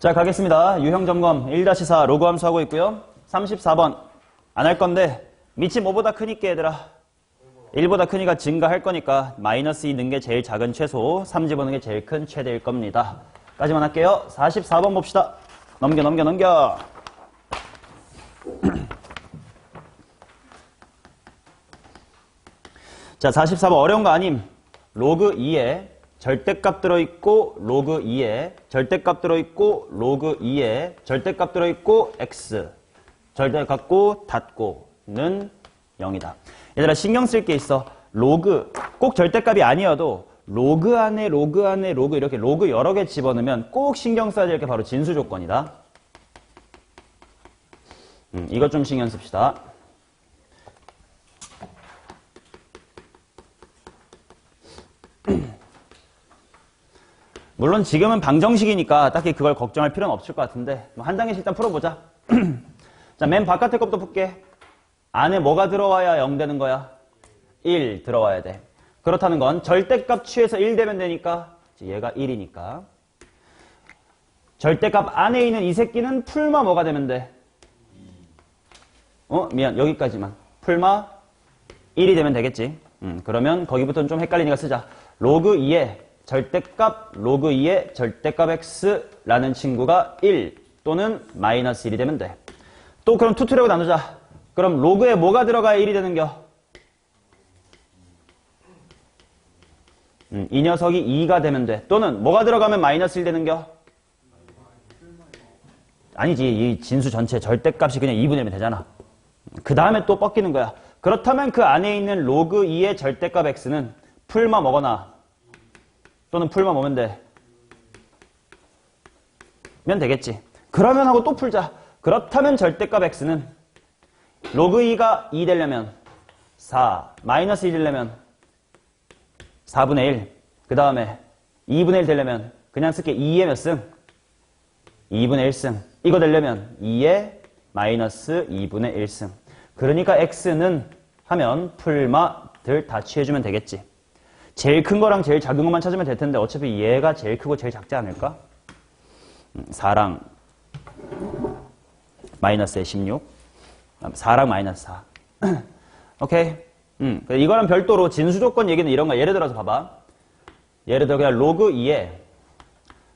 자, 가겠습니다. 유형 점검 1-4 로그 함수 하고 있고요. 34번 안 할 건데 밑이 뭐보다 크니까 얘들아 1보다 크니까 증가할 거니까 마이너스 2 넣은 게 제일 작은 최소, 3 집어넣은 게 제일 큰 최대일 겁니다. 까지만 할게요. 44번 봅시다. 넘겨. 자, 44번 어려운 거 아님. 로그 2에 절대값 들어있고 로그 2에 절대값 들어있고 로그 2에 절대값 들어있고 x 절대값 닫고는 0이다. 얘들아 신경 쓸 게 있어. 로그 꼭 절대값이 아니어도 로그 안에 로그 이렇게 로그 여러 개 집어넣으면 꼭 신경 써야 될 게 바로 진수 조건이다. 이것 좀 신경 씁시다. 물론 지금은 방정식이니까 딱히 그걸 걱정할 필요는 없을 것 같은데 한 단계씩 일단 풀어보자. 자, 맨 바깥에 것부터 풀게. 안에 뭐가 들어와야 0 되는 거야? 1 들어와야 돼. 그렇다는 건 절대값 취해서 1 되면 되니까 얘가 1이니까 절대값 안에 있는 이 새끼는 풀마 뭐가 되면 돼? 미안 여기까지만 풀마 1이 되면 되겠지. 그러면 거기부터는 좀 헷갈리니까 쓰자. 로그 2에 절대값 로그 2에 절대값 x라는 친구가 1 또는 마이너스 1이 되면 돼. 또 그럼 투투라고 나누자. 그럼 로그에 뭐가 들어가야 1이 되는겨? 이 녀석이 2가 되면 돼. 또는 뭐가 들어가면 마이너스 1 되는겨? 아니지. 이 진수 전체 절대값이 그냥 2분의 1이면 되잖아. 그 다음에 또 뻗기는 거야. 그렇다면 그 안에 있는 로그 2의 절대값 x는 풀마 뭐거나 또는 풀마 뭐면 돼? 면 되겠지. 그러면 하고 또 풀자. 그렇다면 절대값 x는 로그 2가 2 되려면 4, 마이너스 1 되려면 4분의 1, 그 다음에 2분의 1 되려면 그냥 쓸게 2의 몇 승? 2분의 1승. 이거 되려면 2의 마이너스 2분의 1승. 그러니까 x는 하면 풀마들 다 취해주면 되겠지. 제일 큰 거랑 제일 작은 것만 찾으면 될 텐데 어차피 얘가 제일 크고 제일 작지 않을까? 4랑 마이너스의 16 4랑 마이너스 4 오케이. 이거랑 별도로 진수 조건 얘기는 이런 거야. 예를 들어서 봐봐. 예를 들어 그냥 로그 2의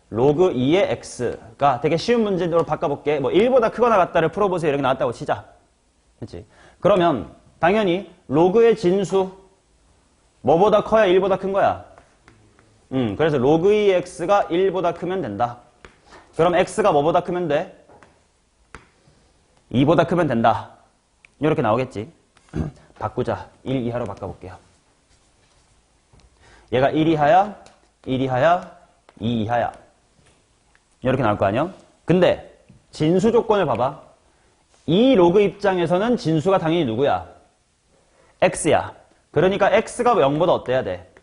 x가 되게 쉬운 문제로 바꿔볼게. 뭐 1보다 크거나 같다를 풀어보세요. 이렇게 나왔다고 치자. 그치? 그러면 당연히 로그의 진수 뭐보다 커야 1보다 큰 거야. 그래서 로그 2의 x가 1보다 크면 된다. 그럼 x가 뭐보다 크면 돼? 2보다 크면 된다. 이렇게 나오겠지. 바꾸자. 1 이하로 바꿔볼게요. 얘가 1 이하야, 1 이하야, 2 이하야. 이렇게 나올 거 아니야? 근데 진수 조건을 봐봐. 이 로그 입장에서는 진수가 당연히 누구야? x야. 그러니까 x가 0보다 어때야 돼?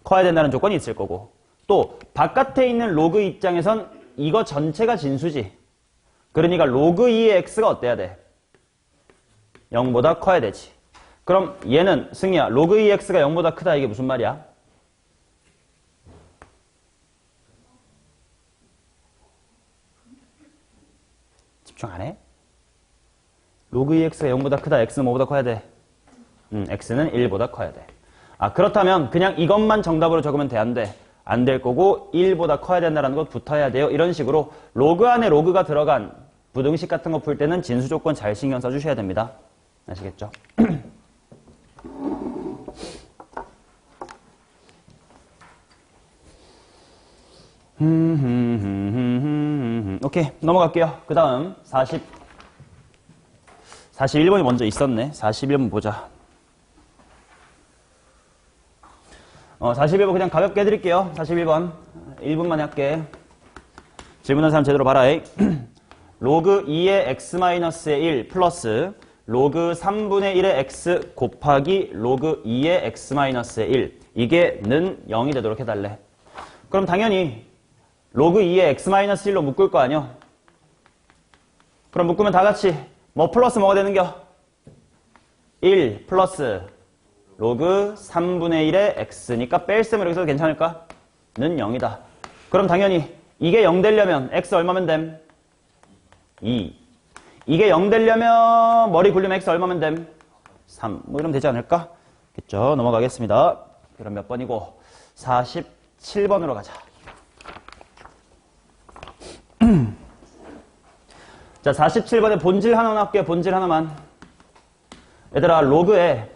커야 된다는 조건이 있을 거고. 또 바깥에 있는 로그 입장에선 이거 전체가 진수지. 그러니까 로그 2의 x가 어때야 돼? 0보다 커야 되지. 그럼 얘는 승희야. 로그 2의 x가 0보다 크다 이게 무슨 말이야? 집중 안 해? 로그 2의 x가 0보다 크다. x는 뭐보다 커야 돼? x는 1보다 커야 돼. 아 그렇다면 그냥 이것만 정답으로 적으면 돼? 안 돼? 안 될 거고 1보다 커야 된다는 것 붙어야 돼요. 이런 식으로 로그 안에 로그가 들어간 부등식 같은 거 풀 때는 진수 조건 잘 신경 써주셔야 됩니다. 아시겠죠? 오케이 넘어갈게요. 그 다음 41번이 먼저 있었네. 41번 보자. 41번 그냥 가볍게 해드릴게요. 41번 1분만에 할게. 질문한 사람 제대로 봐라. 로그 2의 x-의 1 플러스 로그 3분의 1의 x 곱하기 로그 2의 x-의 1 이게 는 0이 되도록 해달래. 그럼 당연히 로그 2의 x-1로 묶을 거 아니야? 그럼 묶으면 다 같이 뭐 플러스 뭐가 되는겨? 1 플러스 로그 3분의 1의 x니까 뺄셈을 여기서 괜찮을까? 는 0이다. 그럼 당연히 이게 0 되려면 x 얼마면 됨? 2. 이게 0 되려면 머리 굴리면 x 얼마면 됨? 3. 뭐 이러면 되지 않을까? 그쵸? 넘어가겠습니다. 그럼 몇 번이고? 47번으로 가자. 자, 47번에 본질 하나만 할게요. 본질 하나만. 얘들아, 로그에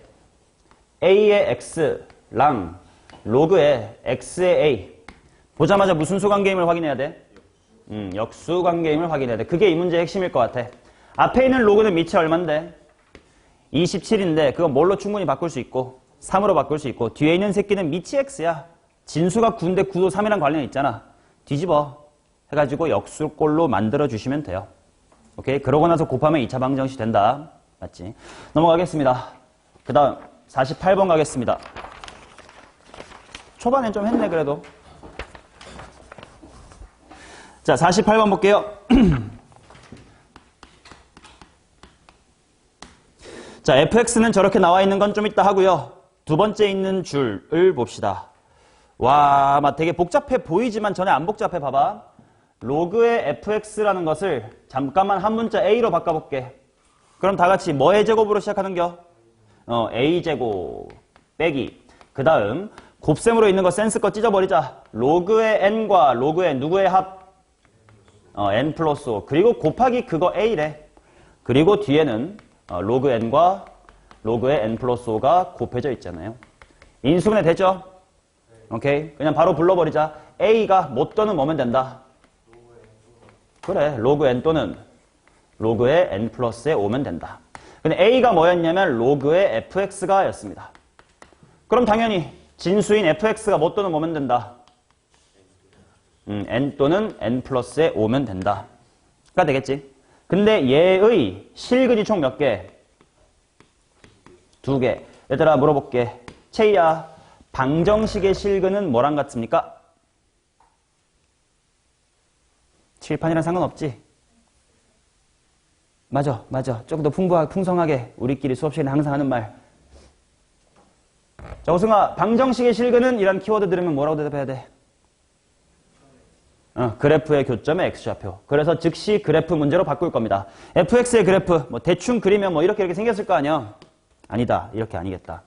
a의 x랑 로그에 x의 a. 보자마자 무슨 수관계임을 확인해야 돼? 역수관계임을 확인해야 돼. 그게 이 문제의 핵심일 것 같아. 앞에 있는 로그는 밑이 얼만데? 27인데 그건 뭘로 충분히 바꿀 수 있고 3으로 바꿀 수 있고 뒤에 있는 새끼는 밑이 x야. 진수가 9인데 9도 3이랑 관련이 있잖아. 뒤집어 해가지고 역수꼴로 만들어주시면 돼요. 오케이? 그러고 나서 곱하면 2차 방정식 된다. 맞지? 넘어가겠습니다. 그 다음 48번 가겠습니다. 초반엔 좀 했네 그래도. 자, 48번 볼게요. 자, fx는 저렇게 나와 있는 건 좀 이따 하고요. 두 번째 있는 줄을 봅시다. 와, 막 되게 복잡해 보이지만 전혀 안 복잡해. 봐봐. 로그의 fx라는 것을 잠깐만 한 문자 a로 바꿔볼게. 그럼 다 같이 뭐의 제곱으로 시작하는겨? a제곱 빼기. 그 다음 곱셈으로 있는 거 센스 거 찢어버리자. 로그의 n과 로그의 누구의 합? n 플러스 5. 그리고 곱하기 그거 a래. 그리고 뒤에는 로그 n과 로그의 n 플러스 5가 곱해져 있잖아요. 인수분해 되죠? 오케이. 그냥 바로 불러버리자. a가 뭐 또는 뭐면 된다? 그래. 로그 n 또는 로그의 n 플러스에 5면 된다. 근데 a가 뭐였냐면 로그의 fx가 였습니다. 그럼 당연히 진수인 fx가 뭐 또는 뭐면 된다? n 또는 n 플러스에 5면 된다. 가 되겠지. 근데 얘의 실근이 총 몇 개? 2개. 얘들아 물어볼게. 채희야, 방정식의 실근은 뭐랑 같습니까? 칠판이랑 상관없지? 맞아. 조금 더 풍성하게 우리끼리 수업 시간에 항상 하는 말. 자, 오승아, 방정식의 실근은 이란 키워드 들으면 뭐라고 대답해야 돼? 그래프의 교점의 x좌표. 그래서 즉시 그래프 문제로 바꿀 겁니다. fx의 그래프, 뭐 대충 그리면 뭐 이렇게 생겼을 거 아니야? 아니다. 이렇게 아니겠다.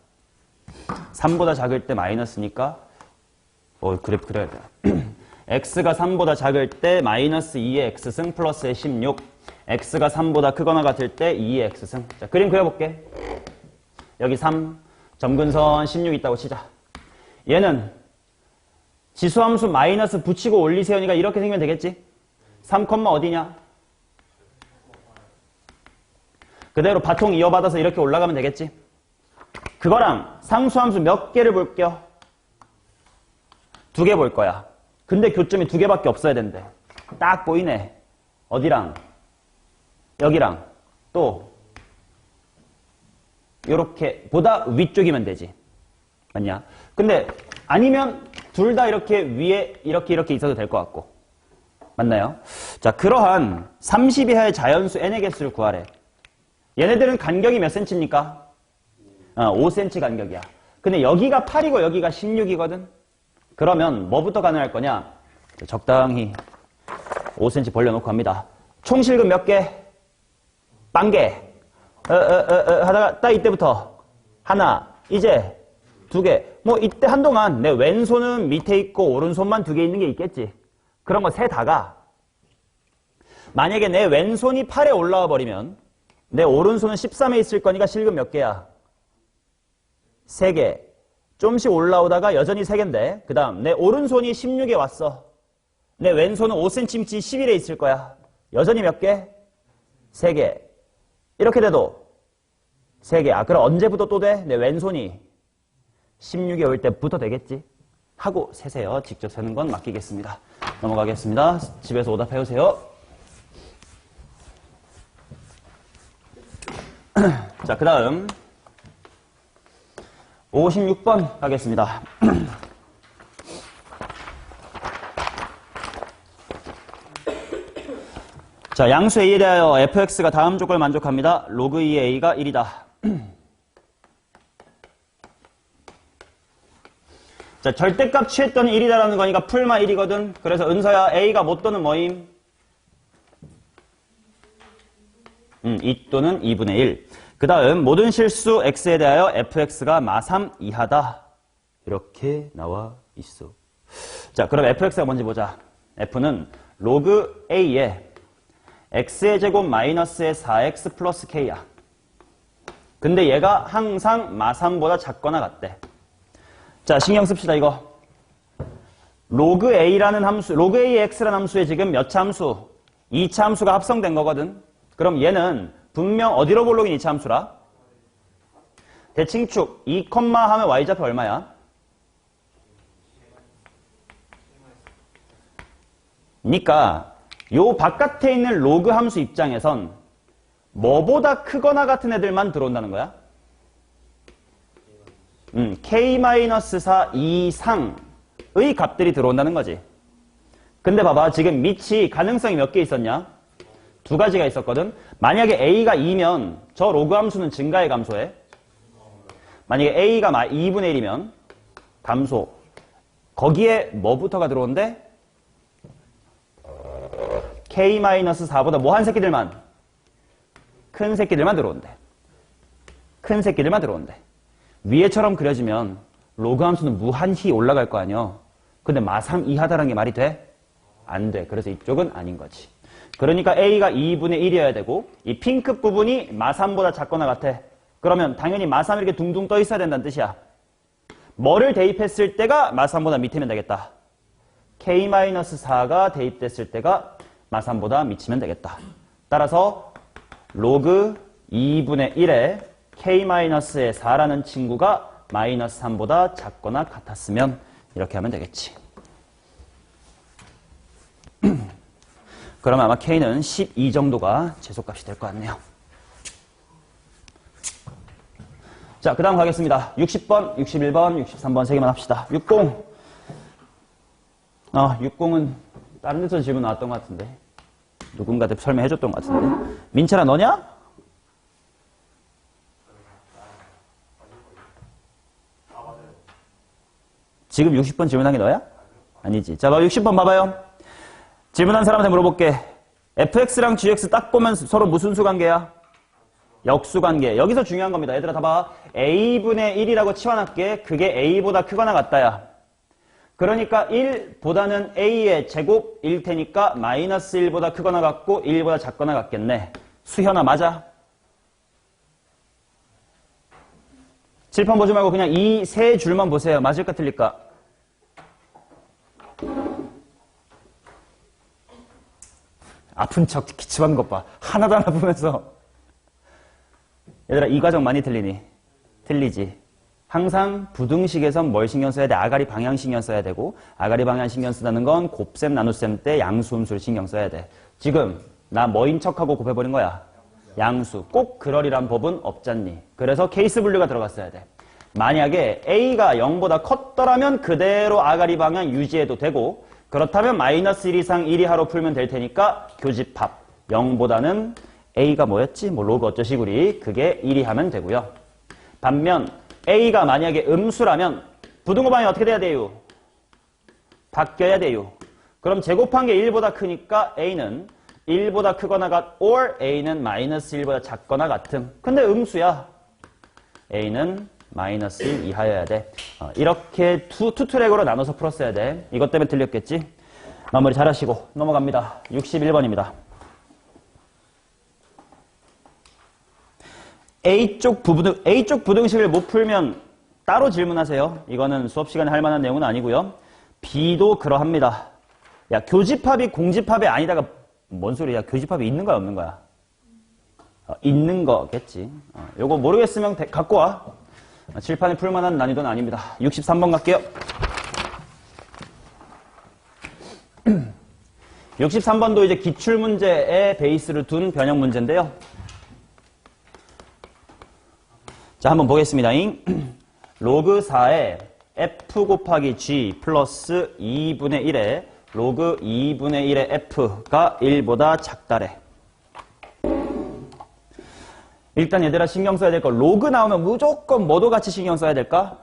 3보다 작을 때 마이너스니까, 그래프 그려야 돼. x가 3보다 작을 때 마이너스 2의 x승 플러스의 16. x가 3보다 크거나 같을 때 2의 x승. 자, 그림 그려볼게. 여기 3, 점근선 16 있다고 치자. 얘는 지수함수 마이너스 붙이고 올리세요니까 이렇게 생기면 되겠지? 3, 어디냐? 그대로 바통 이어받아서 이렇게 올라가면 되겠지? 그거랑 상수함수 몇 개를 볼게요? 2개 볼 거야. 근데 교점이 2개밖에 없어야 된대. 딱 보이네. 어디랑? 여기랑 또 요렇게 보다 위쪽이면 되지. 맞냐? 근데 아니면 둘 다 이렇게 위에 이렇게 있어도 될 것 같고. 맞나요? 자, 그러한 30 이하의 자연수 n의 개수를 구하래. 얘네들은 간격이 몇 cm입니까? 5cm 간격이야. 근데 여기가 8이고 여기가 16이거든? 그러면 뭐부터 가능할 거냐? 적당히 5cm 벌려놓고 합니다. 총 실근 몇 개? 빵개. 하다가 딱 이때부터 하나, 이제 2개. 뭐 이때 한동안 내 왼손은 밑에 있고 오른손만 2개 있는 게 있겠지. 그런 거 세 다가. 만약에 내 왼손이 8에 올라와 버리면 내 오른손은 13에 있을 거니까 실근 몇 개야? 3개. 좀씩 올라오다가 여전히 3개인데 그 다음 내 오른손이 16에 왔어. 내 왼손은 5cm 11에 있을 거야. 여전히 몇 개? 3개. 이렇게 돼도 3개. 그럼 언제부터 또 돼? 내 왼손이 16에 올 때부터 되겠지? 하고 세세요. 직접 세는 건 맡기겠습니다. 넘어가겠습니다. 집에서 오답 해오세요. 자, 그 다음 56번 가겠습니다. 자, 양수 a에 대하여 fx가 다음 조건을 만족합니다. 로그 2의 a가 1이다. 자, 절대값 취했더니 1이다라는 거니까 풀마 1이거든. 그래서 은서야, A가 못 또는 뭐임? 2 또는 2분의 1. 그 다음, 모든 실수 x에 대하여 fx가 마3 이하다. 이렇게 나와 있어. 자, 그럼 fx가 뭔지 보자. f는 로그 a에 x의 제곱 마이너스의 4x 플러스 k야. 근데 얘가 항상 마3보다 작거나 같대. 자, 신경 씁시다, 이거. 로그 a라는 함수, 로그 a의 x라는 함수에 지금 몇 차 함수? 2차 함수가 합성된 거거든. 그럼 얘는 분명 어디로 볼록인 2차 함수라? 대칭축 2, 하면 y좌표 얼마야? 그러니까 요 바깥에 있는 로그 함수 입장에선 뭐보다 크거나 같은 애들만 들어온다는 거야? k-4 이상의 값들이 들어온다는 거지. 근데 봐봐, 지금 밑이 가능성이 몇 개 있었냐? 2가지가 있었거든. 만약에 a가 2면 저 로그 함수는 증가해 감소해? 만약에 a가 2분의 1이면 감소. 거기에 뭐부터가 들어온대? k-4보다 뭐 한 새끼들만? 큰 새끼들만 들어온대. 큰 새끼들만 들어온대. 위에처럼 그려지면 로그 함수는 무한히 올라갈 거 아니야. 근데 마3 이하다라는 게 말이 돼? 안 돼. 그래서 이쪽은 아닌 거지. 그러니까 a가 2분의 1이어야 되고 이 핑크 부분이 마3보다 작거나 같아. 그러면 당연히 마3 이렇게 둥둥 떠 있어야 된다는 뜻이야. 뭐를 대입했을 때가 마3보다 밑이면 되겠다. k-4가 대입됐을 때가 마3보다 밑이면 되겠다. 따라서 로그 2분의 1에 k-의 4라는 친구가 마이너스 3보다 작거나 같았으면 이렇게 하면 되겠지. 그럼 아마 k는 12 정도가 제소값이 될 것 같네요. 자, 그 다음 가겠습니다. 60번, 61번, 63번 세 개만 합시다. 60. 60은 다른 데서 질문 나왔던 것 같은데. 누군가한테 설명해줬던 것 같은데. 민철아, 너냐? 지금 60번 질문한 게 너야? 아니지. 자, 60번 봐봐요. 질문한 사람한테 물어볼게. fx랑 gx 딱 보면 서로 무슨 수관계야? 역수관계. 여기서 중요한 겁니다. 얘들아 다 봐. a분의 1이라고 치환할게. 그게 a보다 크거나 같다야. 그러니까 1보다는 a의 제곱일 테니까 마이너스 1보다 크거나 같고 1보다 작거나 같겠네. 수현아 맞아? 칠판 보지 말고 그냥 이 세 줄만 보세요. 맞을까 틀릴까? 아픈 척 기침하는 것 봐. 하나도 안 아프면서. 얘들아 이 과정 많이 틀리니? 틀리지. 항상 부등식에선 뭘 신경 써야 돼? 아가리 방향 신경 써야 되고 아가리 방향 신경 쓰다는 건 곱셈 나눗셈 때 양수음수를 신경 써야 돼. 지금 나 뭐인 척하고 곱해버린 거야? 양수. 꼭 그러리란 법은 없잖니. 그래서 케이스 분류가 들어갔어야 돼. 만약에 a가 0보다 컸더라면 그대로 아가리 방향 유지해도 되고 그렇다면 마이너스 1 이상 1 이하로 풀면 될 테니까 교집합. 0보다는 a가 뭐였지? 뭐 로그 어쩌시구리. 그게 1이 하면 되고요. 반면 a가 만약에 음수라면 부등호 방향이 어떻게 돼야 돼요? 바뀌어야 돼요. 그럼 제곱한 게 1보다 크니까 a는 1보다 크거나 같 or a는 마이너스 1보다 작거나 같음. 근데 음수야. a는 마이너스 1 이하여야 돼. 이렇게 투트랙으로 나눠서 풀었어야 돼. 이것 때문에 틀렸겠지? 마무리 잘하시고 넘어갑니다. 61번입니다. A쪽 부등식을 못 풀면 따로 질문하세요. 이거는 수업 시간에 할 만한 내용은 아니고요. B도 그러합니다. 야, 교집합이 공집합이 아니다가 뭔 소리야? 교집합이 있는 거야, 없는 거야? 있는 거겠지. 요거 모르겠으면 갖고 와. 칠판에 풀만한 난이도는 아닙니다. 63번 갈게요. 63번도 이제 기출문제의 베이스를 둔 변형 문제인데요. 자, 한번 보겠습니다. 로그 4에 f 곱하기 g 플러스 2분의 1에 로그 2분의 1의 f가 1보다 작다래. 일단 얘들아 신경 써야 될 거 로그 나오면 무조건 뭐도 같이 신경 써야 될까?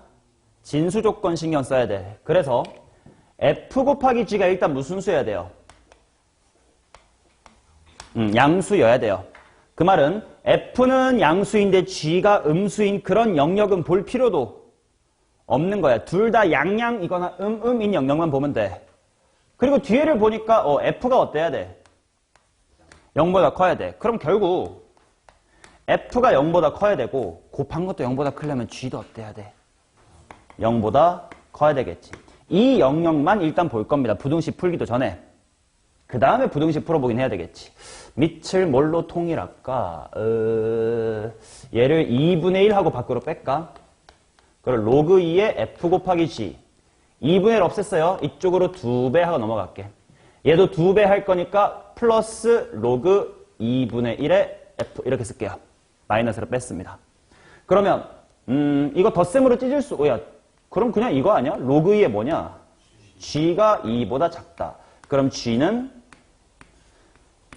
진수 조건 신경 써야 돼. 그래서 f 곱하기 g가 일단 무슨 수여야 돼요? 양수여야 돼요. 그 말은 f는 양수인데 g가 음수인 그런 영역은 볼 필요도 없는 거야. 둘 다 양양이거나 음인 영역만 보면 돼. 그리고 뒤에를 보니까 f가 어때야 돼? 0보다 커야 돼. 그럼 결국 f가 0보다 커야 되고 곱한 것도 0보다 크려면 g도 어때야 돼? 0보다 커야 되겠지. 이 영역만 일단 볼 겁니다. 부등식 풀기도 전에. 그 다음에 부등식 풀어보긴 해야 되겠지. 밑을 뭘로 통일할까? 얘를 2분의 1 하고 밖으로 뺄까? 그럼 로그 2의 f 곱하기 g. 2분의 1 없앴어요. 이쪽으로 2배 하고 넘어갈게. 얘도 2배 할 거니까 플러스 로그 2분의 1의 f 이렇게 쓸게요. 마이너스로 뺐습니다. 그러면 이거 덧셈으로 찢을 수, 야, 그럼 그냥 이거 아니야? 로그 2의 뭐냐? g가 2보다 작다. 그럼 g는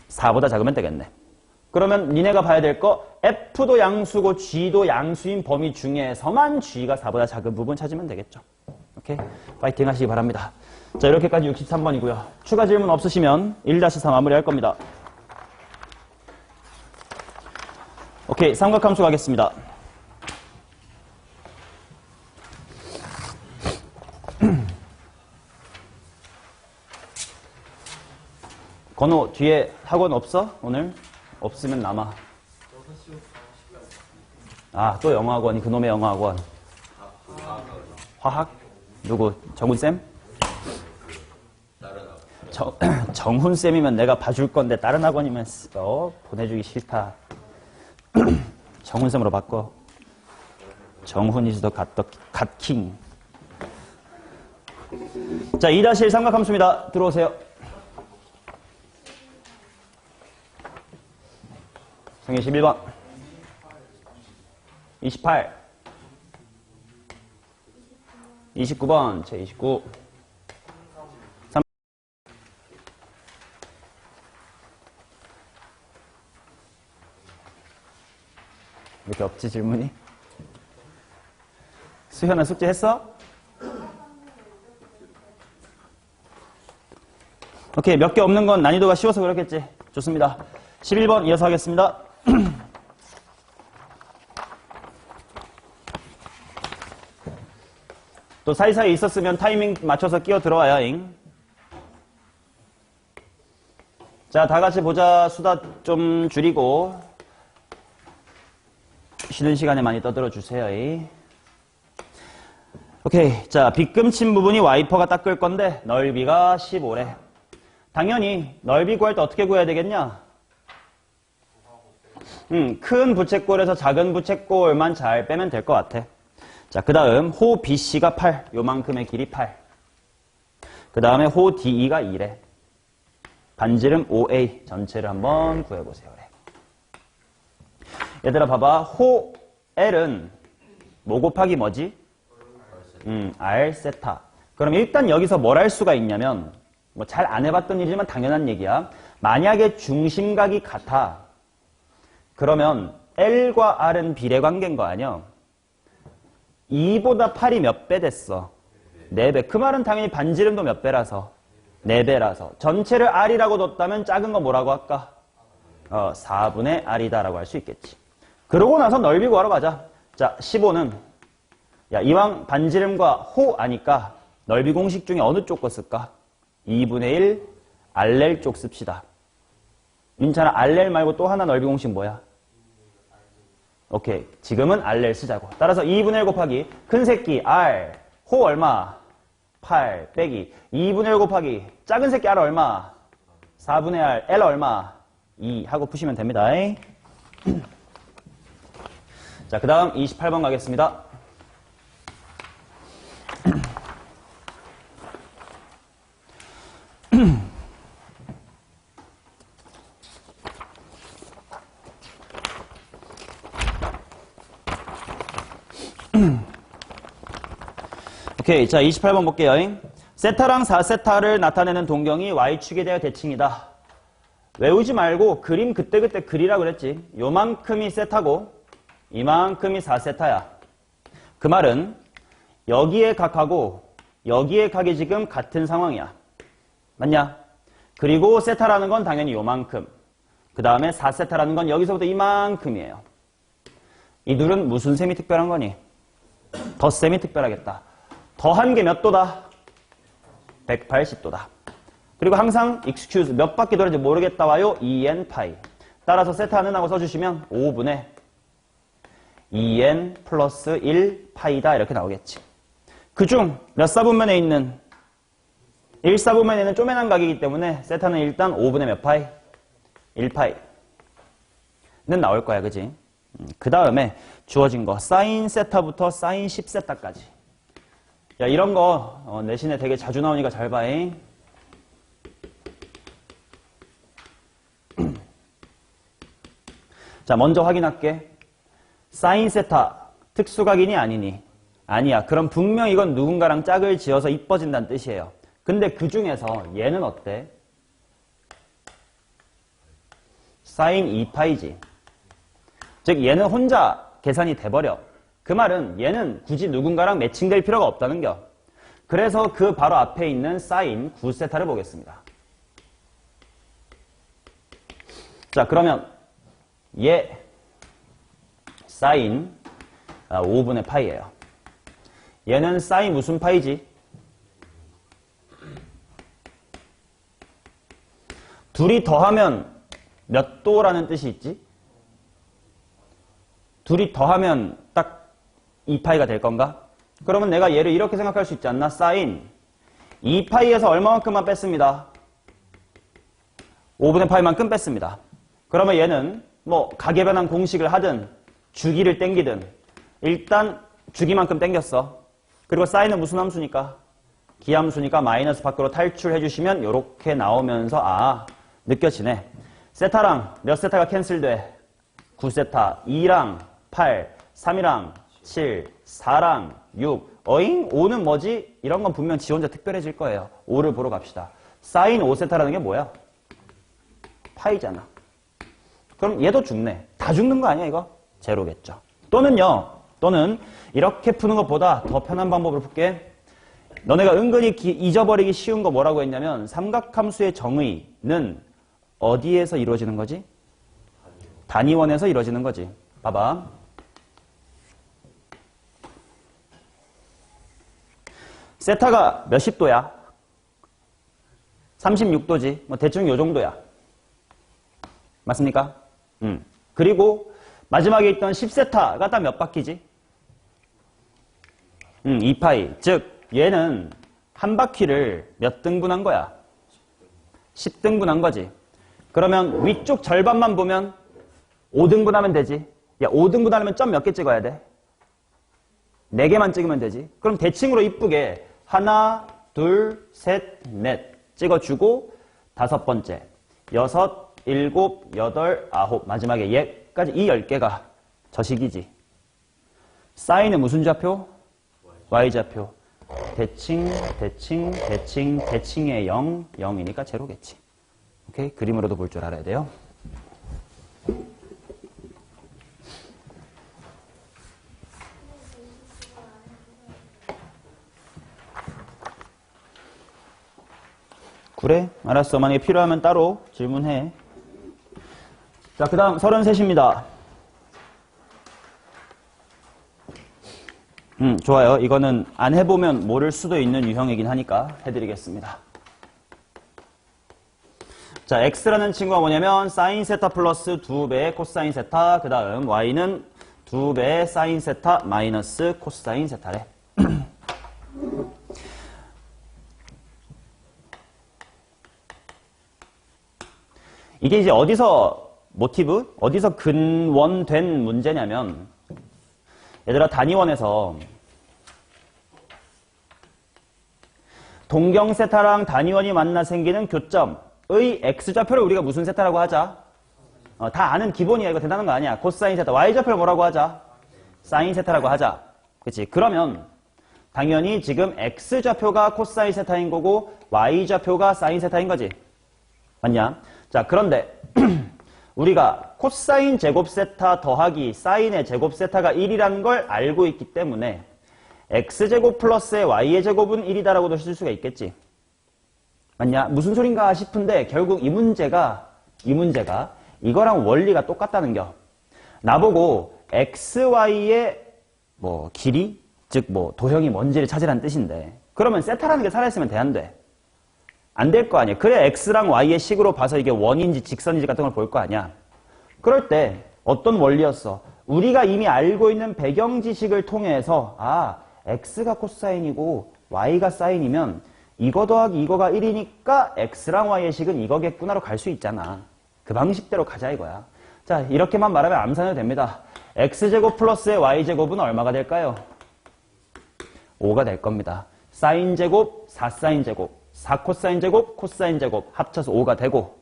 4보다 작으면 되겠네. 그러면 니네가 봐야 될 거 f도 양수고 g도 양수인 범위 중에서만 g가 4보다 작은 부분 찾으면 되겠죠. 오케이? 파이팅 하시기 바랍니다. 자, 이렇게까지 63번이고요. 추가 질문 없으시면 1-4 마무리할 겁니다. 오케이, 삼각함수 가겠습니다. 건호 뒤에 학원 없어? 오늘? 없으면 남아. 아, 또 영어학원이 그놈의 영어학원. 화학? 누구? 정훈쌤? 정훈쌤이면 내가 봐줄 건데 다른 학원이면 보내주기 싫다. 정훈쌤으로 바꿔. 정훈 is the 갓킹. 자, 2-1 삼각함수입니다. 들어오세요. 성의 11번. 28. 29번. 제 29. 3. 이렇게 없지, 질문이? 수현아, 숙제 했어? 오케이, 몇 개 없는 건 난이도가 쉬워서 그렇겠지. 좋습니다. 11번 이어서 하겠습니다. 또 사이사이 있었으면 타이밍 맞춰서 끼어 들어와요. 자, 다 같이 보자. 수다 좀 줄이고 쉬는 시간에 많이 떠들어 주세요. 오케이. 자, 빗금친 부분이 와이퍼가 닦을 건데 넓이가 15래. 당연히 넓이 구할 때 어떻게 구해야 되겠냐? 큰 부채꼴에서 작은 부채꼴만 잘 빼면 될 것 같아. 자, 그 다음 호 BC가 8, 요만큼의 길이 8. 그 다음에 호 DE가 2래. 반지름 OA 전체를 한번 구해보세요. 그래. 얘들아 봐봐. 호 L은 뭐 곱하기 뭐지? R 세타. 그럼 일단 여기서 뭘 할 수가 있냐면 뭐 잘 안 해봤던 일이지만 당연한 얘기야. 만약에 중심각이 같아. 그러면 L과 R은 비례관계인 거 아니야? 2보다 8이 몇 배 됐어? 4배. 그 말은 당연히 반지름도 몇 배라서? 4배라서. 전체를 R이라고 뒀다면 작은 거 뭐라고 할까? 4분의 R이다라고 할 수 있겠지. 그러고 나서 넓이 구하러 가자. 자, 15는 야, 이왕 반지름과 호 아니까 넓이 공식 중에 어느 쪽 거 쓸까? 2분의 1 RL 쪽 씁시다. 민찬아, RL 말고 또 하나 넓이 공식 뭐야? 오케이. 지금은 RL 쓰자고. 따라서 2분의 1 곱하기 큰 새끼 R, 호 얼마? 8 빼기 2분의 1 곱하기 작은 새끼 R 얼마? 4분의 R, L 얼마? 2 하고 푸시면 됩니다. 자, 그 다음 28번 가겠습니다. 오케이. 자, 28번 볼게요. 세타랑 4세타를 나타내는 동경이 Y축에 대한 대칭이다. 외우지 말고 그림 그때그때 그리라 그랬지. 요만큼이 세타고 이만큼이 4세타야. 그 말은 여기에 각하고 여기에 각이 지금 같은 상황이야. 맞냐? 그리고 세타라는 건 당연히 요만큼. 그 다음에 4세타라는 건 여기서부터 이만큼이에요. 이 둘은 무슨 셈이 특별한 거니? 덧셈이 특별하겠다. 더한 게 몇 도다? 180도다. 그리고 항상 excuse 몇 바퀴 돌는지 모르겠다 와요. 2n 파이. 따라서 세타는 하고 써주시면 5분의 2n 플러스 1 파이다 이렇게 나오겠지. 그중 몇 사분면에 있는 1사분면에 있는 쪼매난 각이기 때문에 세타는 일단 5분의 몇 파이? 1파이는 나올 거야. 그지? 그 다음에 주어진 거 사인 세타부터 사인 10세타까지. 야, 이런 거 내신에 되게 자주 나오니까 잘 봐잉. 자, 먼저 확인할게. 사인 세타 특수각이니 아니니? 아니야. 그럼 분명 이건 누군가랑 짝을 지어서 이뻐진다는 뜻이에요. 근데 그 중에서 얘는 어때? 사인 2파이지. 즉 얘는 혼자 계산이 돼버려. 그 말은 얘는 굳이 누군가랑 매칭될 필요가 없다는 겨. 그래서 그 바로 앞에 있는 사인 9세타를 보겠습니다. 자, 그러면 얘 사인 5분의 파이예요. 얘는 사인 무슨 파이지? 둘이 더하면 몇 도라는 뜻이 있지? 둘이 더하면 딱 2파이가 될 건가? 그러면 내가 얘를 이렇게 생각할 수 있지 않나? 사인 2파이에서 얼마만큼만 뺐습니다. 5분의 파이만큼 뺐습니다. 그러면 얘는 뭐 가계변환 공식을 하든 주기를 땡기든 일단 주기만큼 땡겼어. 그리고 사인은 무슨 함수니까? 기함수니까 마이너스 밖으로 탈출해 주시면 이렇게 나오면서 아 느껴지네. 세타랑 몇 세타가 캔슬돼? 9세타, 2랑 8, 3이랑 7, 4랑 6. 어잉? 5는 뭐지? 이런 건 분명 지 혼자 특별해질 거예요. 5를 보러 갑시다. 사인 5세타라는 게 뭐야? 파이잖아. 그럼 얘도 죽네. 다 죽는 거 아니야 이거? 제로겠죠. 또는 이렇게 푸는 것보다 더 편한 방법을 풀게. 너네가 은근히 잊어버리기 쉬운 거 뭐라고 했냐면 삼각함수의 정의는 어디에서 이루어지는 거지? 단위원에서 이루어지는 거지. 봐봐. 세타가 몇십 도야? 36도지. 뭐 대충 요 정도야. 맞습니까? 그리고 마지막에 있던 10세타가 딱 몇 바퀴지? 2파이. 즉 얘는 한 바퀴를 몇 등분한 거야? 10등분한 거지. 그러면 위쪽 절반만 보면 5등분하면 되지. 야, 5등분 하려면 점 몇 개 찍어야 돼? 4개만 찍으면 되지. 그럼 대칭으로 이쁘게 하나, 둘, 셋, 넷 찍어주고 5번째, 6, 7, 8, 9 마지막에 얘까지 이 10개가 저식이지. 사인은 무슨 좌표? Y좌표. 대칭, 대칭, 대칭, 대칭의 0, 0이니까 제로겠지. 오케이? 그림으로도 볼 줄 알아야 돼요. 그래? 알았어. 만약에 필요하면 따로 질문해. 자, 그 다음 33입니다. 좋아요. 이거는 안 해보면 모를 수도 있는 유형이긴 하니까 해드리겠습니다. 자, x라는 친구가 뭐냐면 사인 세타 플러스 2배의 코사인 세타, 그 다음 y는 2배의 사인 세타 마이너스 코사인 세타래. 이게 이제 어디서 모티브? 어디서 근원된 문제냐면 얘들아 단위원에서 동경 세타랑 단위원이 만나 생기는 교점의 x좌표를 우리가 무슨 세타라고 하자? 다 아는 기본이야. 이거 대단한 거 아니야. 코사인 세타. y좌표를 뭐라고 하자? 사인 세타라고 하자. 그치? 그러면 당연히 지금 x좌표가 코사인 세타인 거고 y좌표가 사인 세타인 거지. 맞냐? 자, 그런데 우리가 코사인 제곱 세타 더하기 사인의 제곱 세타가 1이라는 걸 알고 있기 때문에 x제곱 플러스의 y의 제곱은 1이다라고도 쓸 수가 있겠지. 맞냐? 무슨 소린가 싶은데 결국 이 문제가 이거랑 원리가 똑같다는 겨. 나보고 xy의 뭐 길이, 즉 뭐 도형이 뭔지를 찾으라는 뜻인데 그러면 세타라는 게 살아있으면 돼, 안 돼? 안 될 거 아니야. 그래 x랑 y의 식으로 봐서 이게 원인지 직선인지 같은 걸 볼 거 아니야. 그럴 때 어떤 원리였어? 우리가 이미 알고 있는 배경 지식을 통해서 x가 코사인이고 y가 사인이면 이거 더하기 이거가 1이니까 x랑 y의 식은 이거겠구나로 갈 수 있잖아. 그 방식대로 가자 이거야. 자, 이렇게만 말하면 암산해도 됩니다. x제곱 플러스의 y제곱은 얼마가 될까요? 5가 될 겁니다. 사인제곱, 4사인제곱, 4코사인제곱, 코사인제곱 합쳐서 5가 되고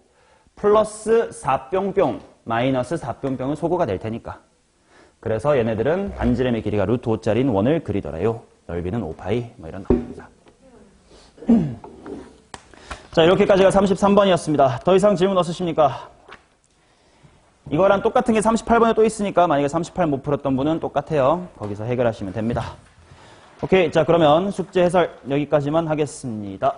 플러스 4뿅뿅, 마이너스 4뿅뿅은 소거가 될 테니까. 그래서 얘네들은 반지름의 길이가 루트 5짜리인 원을 그리더래요. 넓이는 5파이 뭐 이런 겁니다. 자, 이렇게까지가 33번이었습니다. 더 이상 질문 없으십니까? 이거랑 똑같은 게 38번에 또 있으니까 만약에 38 못 풀었던 분은 똑같아요. 거기서 해결하시면 됩니다. 오케이, 자 그러면 숙제 해설 여기까지만 하겠습니다.